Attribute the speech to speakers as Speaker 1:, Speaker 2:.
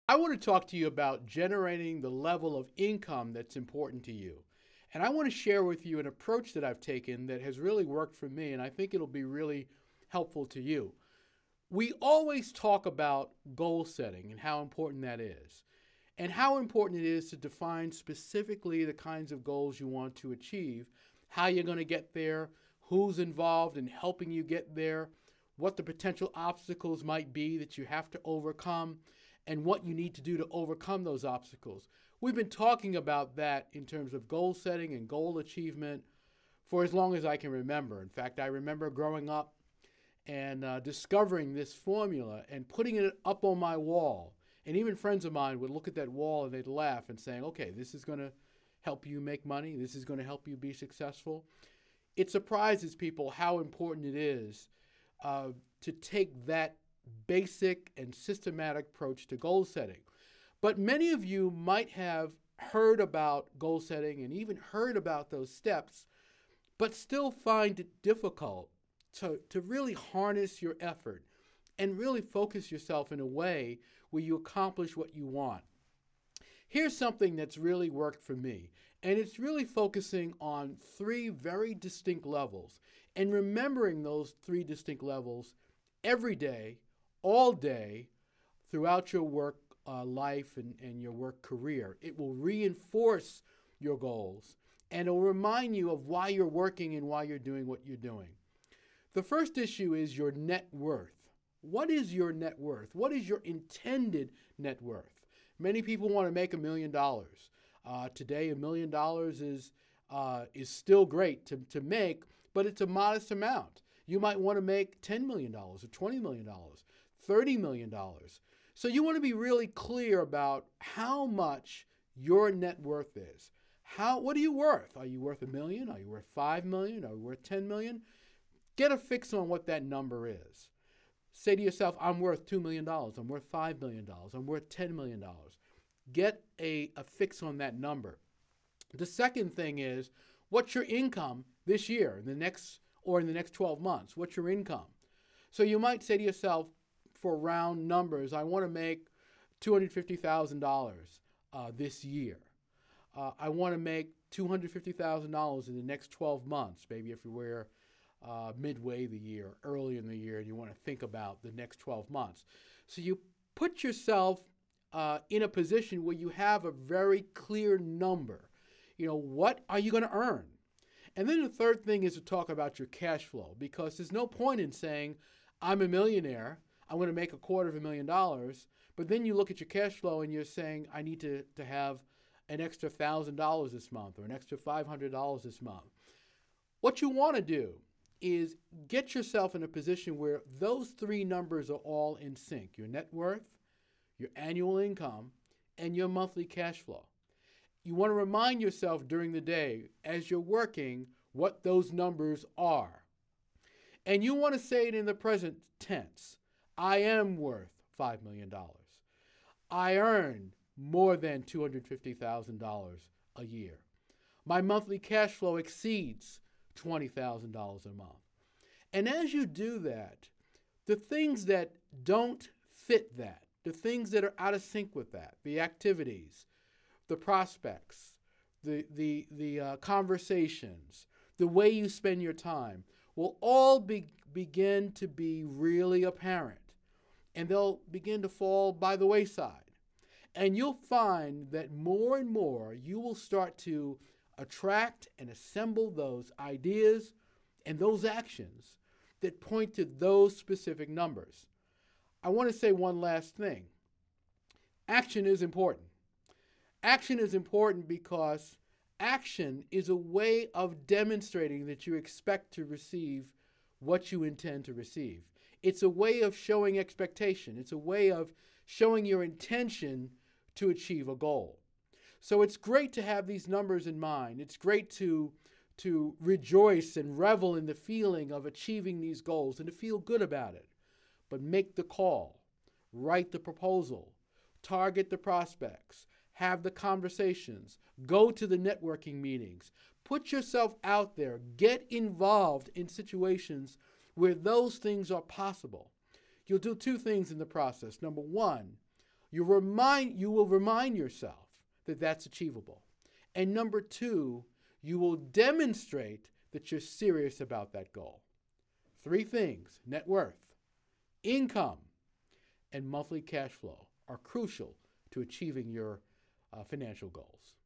Speaker 1: I want to talk to you about generating the level of income that's important to you. And I want to share with you an approach that I've taken that has really worked for me, and I think it'll be really helpful to you. We always talk about goal setting and how important that is, and how important it is to define specifically the kinds of goals you want to achieve, how you're going to get there, who's involved in helping you get there, what the potential obstacles might be that you have to overcome, and what you need to do to overcome those obstacles. We've been talking about that in terms of goal setting and goal achievement for as long as I can remember. In fact, I remember growing up and discovering this formula and putting it up on my wall. And even friends of mine would look at that wall and they'd laugh and saying, okay, this is going to help you make money. This is going to help you be successful. It surprises people how important it is to take that basic and systematic approach to goal setting. But many of you might have heard about goal setting and even heard about those steps, but still find it difficult to really harness your effort and really focus yourself in a way where you accomplish what you want. Here's something that's really worked for me, and it's really focusing on three very distinct levels and remembering those three distinct levels every day, all day, throughout your work life and your work career. It will reinforce your goals, and it will remind you of why you're working and why you're doing what you're doing. The first issue is your net worth. What is your net worth? What is your intended net worth? Many people want to make $1 million. Today, $1 million is still great to make, but it's a modest amount. You might want to make $10 million or $20 million, $30 million. So you want to be really clear about how much your net worth is. What are you worth? Are you worth $1 million? Are you worth $5 million? Are you worth $10 million? Get a fix on what that number is. Say to yourself, I'm worth $2 million. I'm worth $5 million. I'm worth $10 million. Get a fix on that number. The second thing is, what's your income this year, in the next 12 months? What's your income? So you might say to yourself, for round numbers, I want to make $250,000 this year. I want to make $250,000 in the next 12 months, maybe if we're midway the year, early in the year, and you want to think about the next 12 months. So you put yourself in a position where you have a very clear number. What are you going to earn? And then the third thing is to talk about your cash flow, because there's no point in saying, I'm a millionaire, I'm going to make $250,000, but then you look at your cash flow and you're saying, I need to have an extra $1,000 this month or an extra $500 this month. What you want to do is get yourself in a position where those three numbers are all in sync: your net worth, your annual income, and your monthly cash flow. You want to remind yourself during the day as you're working what those numbers are. And you want to say it in the present tense. I am worth $5 million. I earn more than $250,000 a year. My monthly cash flow exceeds $20,000 a month. And as you do that, the things that don't fit that, the things that are out of sync with that, the activities, the prospects, the conversations, the way you spend your time, will all begin to be really apparent. And they'll begin to fall by the wayside. And you'll find that more and more you will start to attract and assemble those ideas and those actions that point to those specific numbers. I want to say one last thing. Action is important. Action is important because action is a way of demonstrating that you expect to receive what you intend to receive. It's a way of showing expectation. It's a way of showing your intention to achieve a goal. So it's great to have these numbers in mind. It's great to rejoice and revel in the feeling of achieving these goals and to feel good about it. But make the call, write the proposal, target the prospects, have the conversations, go to the networking meetings, put yourself out there, get involved in situations where those things are possible. You'll do two things in the process. Number one, you will remind yourself that that's achievable. And number two, you will demonstrate that you're serious about that goal. 3 things: net worth, income, and monthly cash flow are crucial to achieving your financial goals.